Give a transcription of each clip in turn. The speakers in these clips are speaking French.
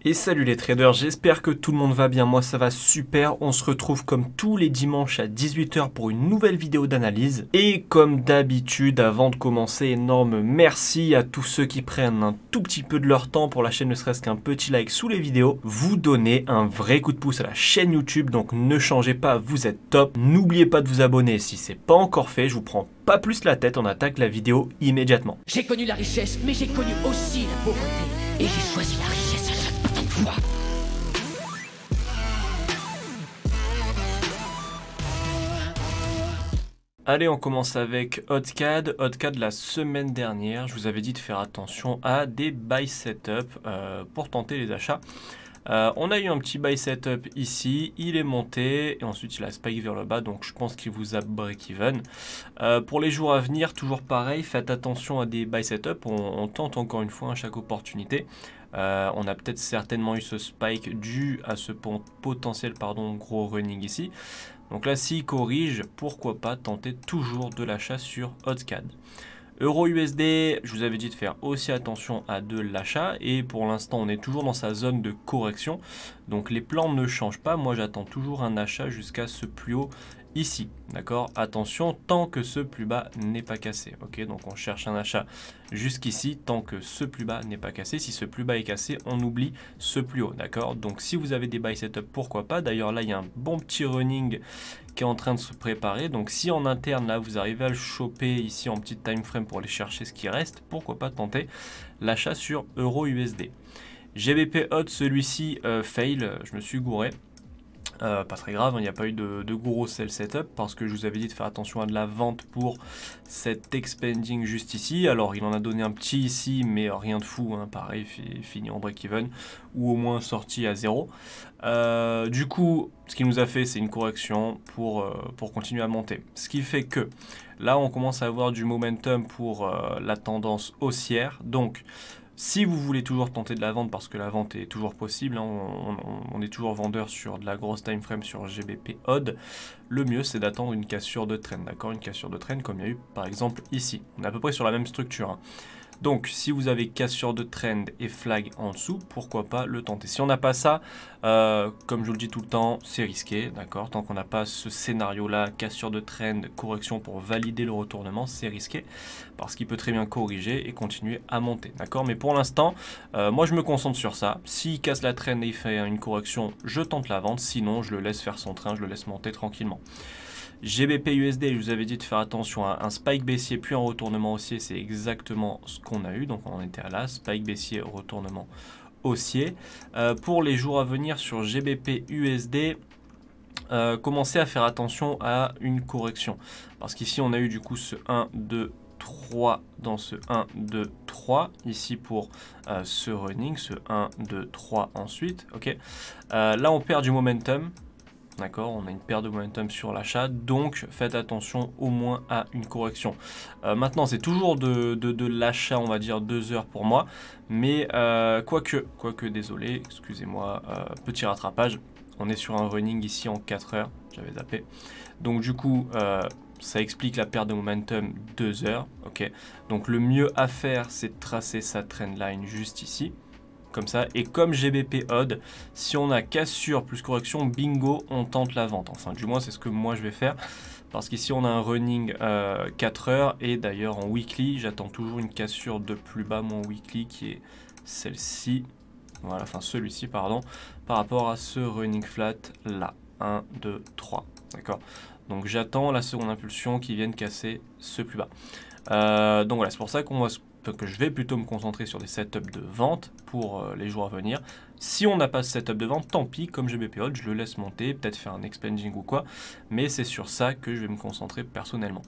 Et salut les traders, j'espère que tout le monde va bien, moi ça va super, on se retrouve comme tous les dimanches à 18 h pour une nouvelle vidéo d'analyse. Et comme d'habitude, avant de commencer, énorme merci à tous ceux qui prennent un tout petit peu de leur temps pour la chaîne, ne serait-ce qu'un petit like sous les vidéos. Vous donnez un vrai coup de pouce à la chaîne YouTube, donc ne changez pas, vous êtes top. N'oubliez pas de vous abonner si c'est pas encore fait, je vous prends pas plus la tête, on attaque la vidéo immédiatement. J'ai connu la richesse, mais j'ai connu aussi la pauvreté. Et j'ai choisi la richesse à chaque putain de fois. Allez, on commence avec Hotcad. Hotcad, la semaine dernière, je vous avais dit de faire attention à des buy setup pour tenter les achats. On a eu un petit buy setup ici, il est monté et ensuite il a spike vers le bas, donc je pense qu'il vous a break-even. Pour les jours à venir, toujours pareil, faites attention à des buy setup, on tente encore une fois à chaque opportunité. On a peut-être certainement eu ce spike dû à ce potentiel gros running ici. Donc là, s'il corrige, pourquoi pas tenter toujours de l'achat sur Hotcad. Euro-USD, je vous avais dit de faire aussi attention à de l'achat et pour l'instant on est toujours dans sa zone de correction. Donc les plans ne changent pas, moi j'attends toujours un achat jusqu'à ce plus haut ici. D'accord, attention tant que ce plus bas n'est pas cassé. Ok, donc on cherche un achat jusqu'ici tant que ce plus bas n'est pas cassé. Si ce plus bas est cassé, on oublie ce plus haut. D'accord, donc si vous avez des buy setup, pourquoi pas. D'ailleurs là il y a un bon petit running qui est en train de se préparer. Donc si en interne là vous arrivez à le choper ici en petit time frame pour aller chercher ce qui reste, pourquoi pas tenter l'achat sur Euro-USD. GBP HOT, celui-ci fail, je me suis gouré. Pas très grave, il n'y a pas eu de gros sell setup parce que je vous avais dit de faire attention à de la vente pour cet expanding juste ici. Alors il en a donné un petit ici mais rien de fou, hein, pareil, fini en break-even ou au moins sorti à zéro. Du coup, ce qu'il nous a fait, c'est une correction pour continuer à monter. Ce qui fait que là, on commence à avoir du momentum pour la tendance haussière. Donc, si vous voulez toujours tenter de la vente, parce que la vente est toujours possible, hein, on est toujours vendeur sur de la grosse time frame sur GBP HOD, le mieux c'est d'attendre une cassure de trend, d'accord, une cassure de trend comme il y a eu par exemple ici. On est à peu près sur la même structure, hein. Donc, si vous avez cassure de trend et flag en dessous, pourquoi pas le tenter. Si on n'a pas ça, comme je vous le dis tout le temps, c'est risqué, d'accord. Tant qu'on n'a pas ce scénario-là, cassure de trend, correction pour valider le retournement, c'est risqué parce qu'il peut très bien corriger et continuer à monter, d'accord. Mais pour l'instant, moi je me concentre sur ça. S'il casse la trend et il fait une correction, je tente la vente. Sinon, je le laisse faire son train, je le laisse monter tranquillement. GBP USD, je vous avais dit de faire attention à un spike baissier puis un retournement haussier, c'est exactement ce qu'on a eu, donc on en était à là, spike baissier, retournement haussier. Pour les jours à venir sur GBP USD, commencez à faire attention à une correction, parce qu'ici on a eu du coup ce 1, 2, 3 dans ce 1, 2, 3 ici pour ce running, ce 1, 2, 3 ensuite, ok. Là on perd du momentum. D'accord, on a une perte de momentum sur l'achat, donc faites attention au moins à une correction. Maintenant, c'est toujours de l'achat, on va dire 2 heures pour moi, mais quoique, désolé, excusez-moi, petit rattrapage. On est sur un running ici en 4 heures, j'avais zappé. Donc du coup, ça explique la perte de momentum 2 heures, ok. Donc le mieux à faire, c'est de tracer sa trendline juste ici. Comme ça, et comme GBP HOD, si on a cassure plus correction, bingo, on tente la vente. Enfin, du moins, c'est ce que moi je vais faire. Parce qu'ici, on a un running 4 heures. Et d'ailleurs, en weekly, j'attends toujours une cassure de plus bas, mon weekly, qui est celle-ci. Voilà, enfin celui-ci, pardon. Par rapport à ce running flat là. 1, 2, 3. D'accord. Donc, j'attends la seconde impulsion qui vienne casser ce plus bas. Donc voilà, c'est pour ça que je vais plutôt me concentrer sur des setups de vente pour les jours à venir. Si on n'a pas ce setup de vente, tant pis, comme GBP HOD, je le laisse monter, peut-être faire un expanding ou quoi, mais c'est sur ça que je vais me concentrer personnellement.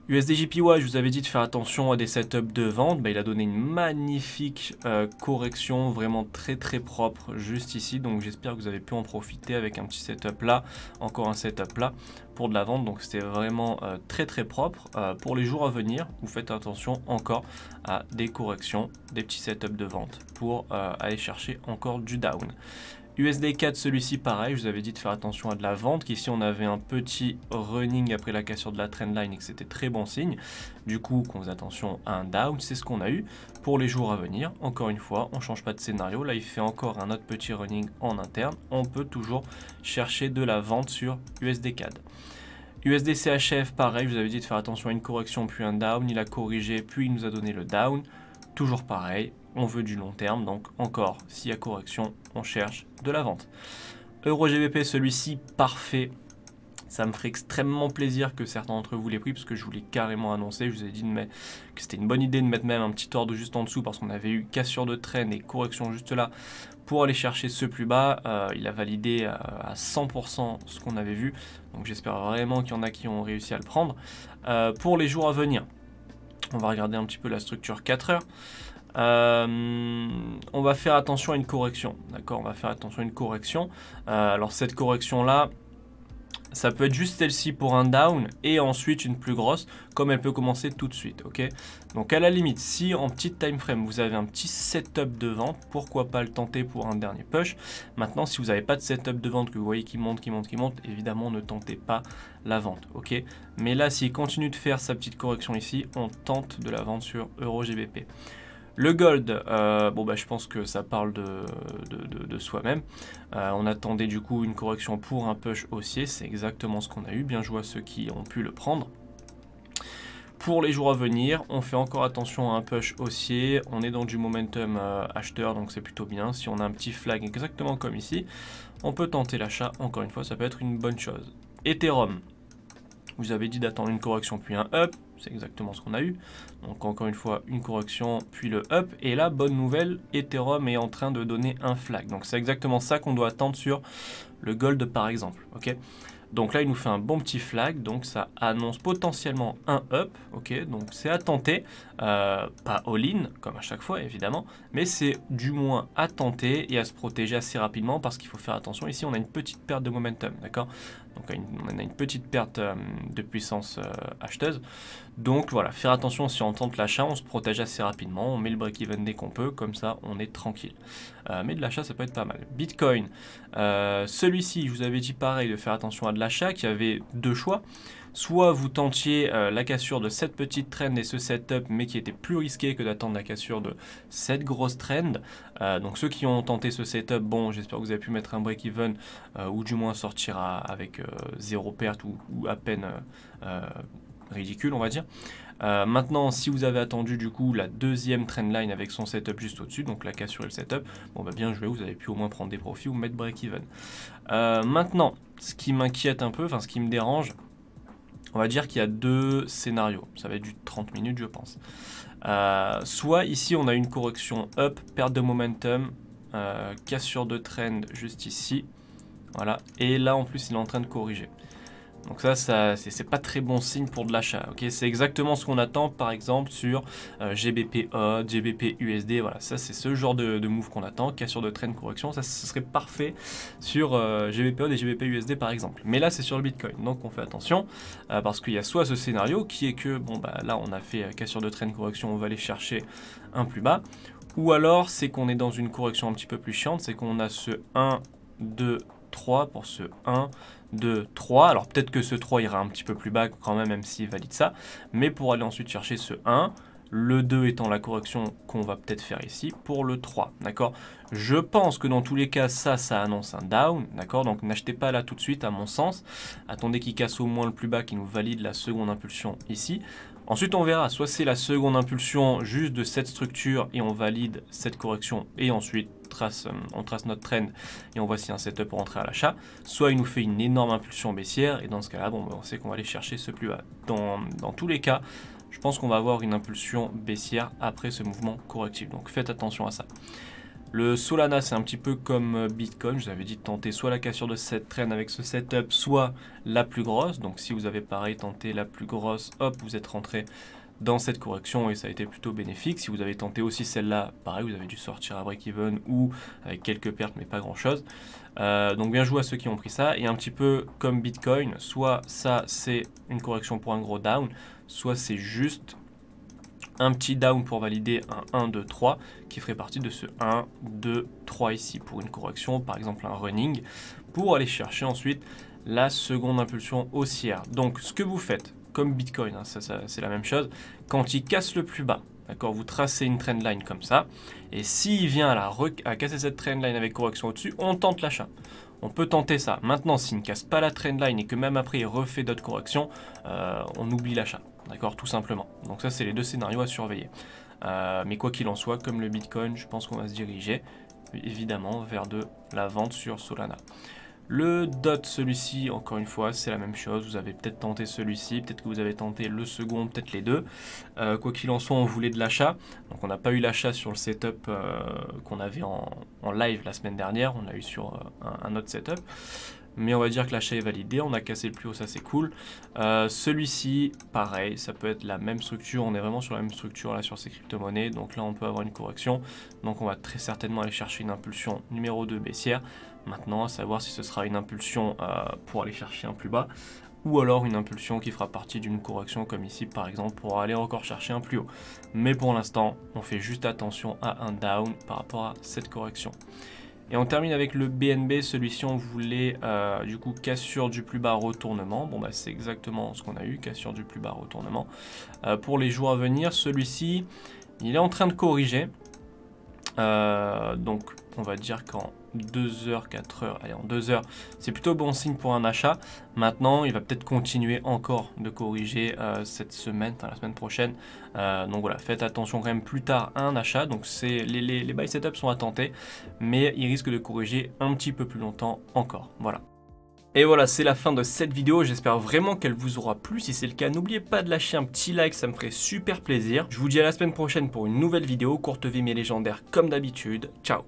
USDJPY, je vous avais dit de faire attention à des setups de vente. Il a donné une magnifique correction, vraiment très propre juste ici. Donc j'espère que vous avez pu en profiter avec un petit setup là, encore un setup là pour de la vente. Donc c'était vraiment très propre. Pour les jours à venir, vous faites attention encore à des corrections, des petits setups de vente pour aller chercher encore du down. USD4, celui-ci pareil, je vous avais dit de faire attention à de la vente, qu'ici on avait un petit running après la cassure de la trendline et que c'était très bon signe. Du coup, qu'on faisait attention à un down, c'est ce qu'on a eu. Pour les jours à venir, encore une fois, on ne change pas de scénario. Là, il fait encore un autre petit running en interne. On peut toujours chercher de la vente sur USD4. USD-CHF, pareil, je vous avais dit de faire attention à une correction puis un down. Il a corrigé, puis il nous a donné le down. Toujours pareil, on veut du long terme, donc encore, s'il y a correction, on cherche de la vente. Euro-GBP, celui-ci, parfait. Ça me ferait extrêmement plaisir que certains d'entre vous l'aient pris, parce que je vous l'ai carrément annoncé. Je vous ai dit que c'était une bonne idée de mettre même un petit ordre juste en dessous, parce qu'on avait eu cassure de trend et correction juste là, pour aller chercher ce plus bas. Il a validé à 100% ce qu'on avait vu, donc j'espère vraiment qu'il y en a qui ont réussi à le prendre. Pour les jours à venir, on va regarder un petit peu la structure 4 heures. On va faire attention à une correction, d'accord, on va faire attention à une correction. Alors cette correction là, ça peut être juste celle-ci pour un down et ensuite une plus grosse, comme elle peut commencer tout de suite, ok. Donc à la limite, si en petite time frame vous avez un petit setup de vente, pourquoi pas le tenter pour un dernier push. Maintenant, si vous n'avez pas de setup de vente, que vous voyez qui monte, évidemment ne tentez pas la vente, ok. Mais là, s'il continue de faire sa petite correction ici, on tente de la vente sur Euro-GBP. Le gold, je pense que ça parle de soi-même. On attendait du coup une correction pour un push haussier, c'est exactement ce qu'on a eu. Bien joué à ceux qui ont pu le prendre. Pour les jours à venir, on fait encore attention à un push haussier. On est dans du momentum acheteur, donc c'est plutôt bien. Si on a un petit flag exactement comme ici, on peut tenter l'achat. Encore une fois, ça peut être une bonne chose. Ethereum, vous avez dit d'attendre une correction puis un up. C'est exactement ce qu'on a eu. Donc encore une fois, une correction, puis le up. Et là, bonne nouvelle, Ethereum est en train de donner un flag. Donc c'est exactement ça qu'on doit attendre sur le gold par exemple. Ok. Donc là, il nous fait un bon petit flag. Donc ça annonce potentiellement un up. Ok. Donc c'est à tenter. Pas all-in, comme à chaque fois évidemment. Mais c'est du moins à tenter et à se protéger assez rapidement parce qu'il faut faire attention. Ici, on a une petite perte de momentum. D'accord. Donc on a une petite perte de puissance acheteuse. Donc voilà, faire attention si on tente l'achat, on se protège assez rapidement, on met le break-even dès qu'on peut, comme ça on est tranquille. Mais de l'achat ça peut être pas mal. Bitcoin, celui-ci je vous avais dit pareil de faire attention à de l'achat, qu'il y avait deux choix. Soit vous tentiez la cassure de cette petite trend et ce setup, mais qui était plus risqué que d'attendre la cassure de cette grosse trend. Donc ceux qui ont tenté ce setup, bon, j'espère que vous avez pu mettre un break-even ou du moins sortir avec zéro perte ou à peine ridicule, on va dire. Maintenant, si vous avez attendu du coup la deuxième trendline avec son setup juste au-dessus, donc la cassure et le setup, bon bah bien joué, vous avez pu au moins prendre des profits ou mettre break-even. Maintenant, ce qui m'inquiète un peu, enfin ce qui me dérange, on va dire qu'il y a deux scénarios. Ça va être du 30 minutes, je pense. Soit ici, on a une correction up, perte de momentum, cassure de trend juste ici. Voilà. Et là, en plus, il est en train de corriger. Donc ça c'est pas très bon signe pour de l'achat. Okay, c'est exactement ce qu'on attend, par exemple, sur GBP HOT, GBP USD. Voilà, ça, c'est ce genre de move qu'on attend. Cassure de trend, correction. Ça, ce serait parfait sur GBP HOT et GBP USD, par exemple. Mais là, c'est sur le Bitcoin. Donc, on fait attention parce qu'il y a soit ce scénario qui est que, bon, bah là, on a fait cassure de trend, correction. On va aller chercher un plus bas. Ou alors, c'est qu'on est dans une correction un petit peu plus chiante. C'est qu'on a ce 1, 2, 3 pour ce 1, 2, 3. Alors peut-être que ce 3 ira un petit peu plus bas quand même s'il valide ça. Mais pour aller ensuite chercher ce 1, le 2 étant la correction qu'on va peut-être faire ici pour le 3. D'accord. Je pense que dans tous les cas, ça annonce un down. D'accord. Donc n'achetez pas là tout de suite à mon sens. Attendez qu'il casse au moins le plus bas qui nous valide la seconde impulsion ici. Ensuite, on verra, soit c'est la seconde impulsion juste de cette structure et on valide cette correction et ensuite on trace notre trend et on voit s'il y a un setup pour rentrer à l'achat. Soit il nous fait une énorme impulsion baissière et dans ce cas-là, bon, on sait qu'on va aller chercher ce plus bas. Dans tous les cas, je pense qu'on va avoir une impulsion baissière après ce mouvement correctif. Donc faites attention à ça. Le Solana, c'est un petit peu comme Bitcoin. Je vous avais dit de tenter soit la cassure de cette trend avec ce setup, soit la plus grosse. Donc si vous avez pareil tenté la plus grosse, hop, vous êtes rentré dans cette correction et ça a été plutôt bénéfique. Si vous avez tenté aussi celle-là, pareil, vous avez dû sortir à break-even ou avec quelques pertes, mais pas grand-chose. Donc bien joué à ceux qui ont pris ça. Et un petit peu comme Bitcoin, soit ça, c'est une correction pour un gros down, soit c'est juste un petit down pour valider un 1, 2, 3 qui ferait partie de ce 1, 2, 3 ici pour une correction, par exemple un running, pour aller chercher ensuite la seconde impulsion haussière. Donc ce que vous faites, comme Bitcoin, hein, c'est la même chose, quand il casse le plus bas, d'accord, vous tracez une trendline comme ça, et s'il vient à casser cette trendline avec correction au-dessus, on tente l'achat. On peut tenter ça. Maintenant, s'il ne casse pas la trendline et que même après il refait d'autres corrections, on oublie l'achat. D'accord, tout simplement. Donc ça, c'est les deux scénarios à surveiller. Mais quoi qu'il en soit, comme le Bitcoin, je pense qu'on va se diriger évidemment vers de la vente sur Solana. Le DOT, celui-ci, encore une fois, c'est la même chose. Vous avez peut-être tenté celui-ci, peut-être que vous avez tenté le second, peut-être les deux. Quoi qu'il en soit, on voulait de l'achat. Donc on n'a pas eu l'achat sur le setup qu'on avait en live la semaine dernière. On l'a eu sur un autre setup. Mais on va dire que l'achat est validé. On a cassé le plus haut, ça c'est cool. Celui-ci, pareil, ça peut être la même structure. On est vraiment sur la même structure là sur ces crypto-monnaies. Donc là, on peut avoir une correction. Donc on va très certainement aller chercher une impulsion numéro 2 baissière. Maintenant, à savoir si ce sera une impulsion pour aller chercher un plus bas ou alors une impulsion qui fera partie d'une correction comme ici par exemple pour aller encore chercher un plus haut. Mais pour l'instant, on fait juste attention à un down par rapport à cette correction. Et on termine avec le BNB, celui-ci on voulait du coup cassure du plus bas retournement. Bon bah c'est exactement ce qu'on a eu, cassure du plus bas retournement. Pour les jours à venir, celui-ci, il est en train de corriger. Donc on va dire qu'en 2 heures, 4 heures, allez en 2 heures, c'est plutôt bon signe pour un achat. Maintenant, il va peut-être continuer encore de corriger cette semaine, enfin la semaine prochaine. Donc voilà, faites attention quand même plus tard à un achat. Donc les buy setups sont à tenter, mais il risque de corriger un petit peu plus longtemps encore. Voilà. Et voilà, c'est la fin de cette vidéo, j'espère vraiment qu'elle vous aura plu. Si c'est le cas, n'oubliez pas de lâcher un petit like, ça me ferait super plaisir. Je vous dis à la semaine prochaine pour une nouvelle vidéo, courte vie mais légendaire comme d'habitude. Ciao!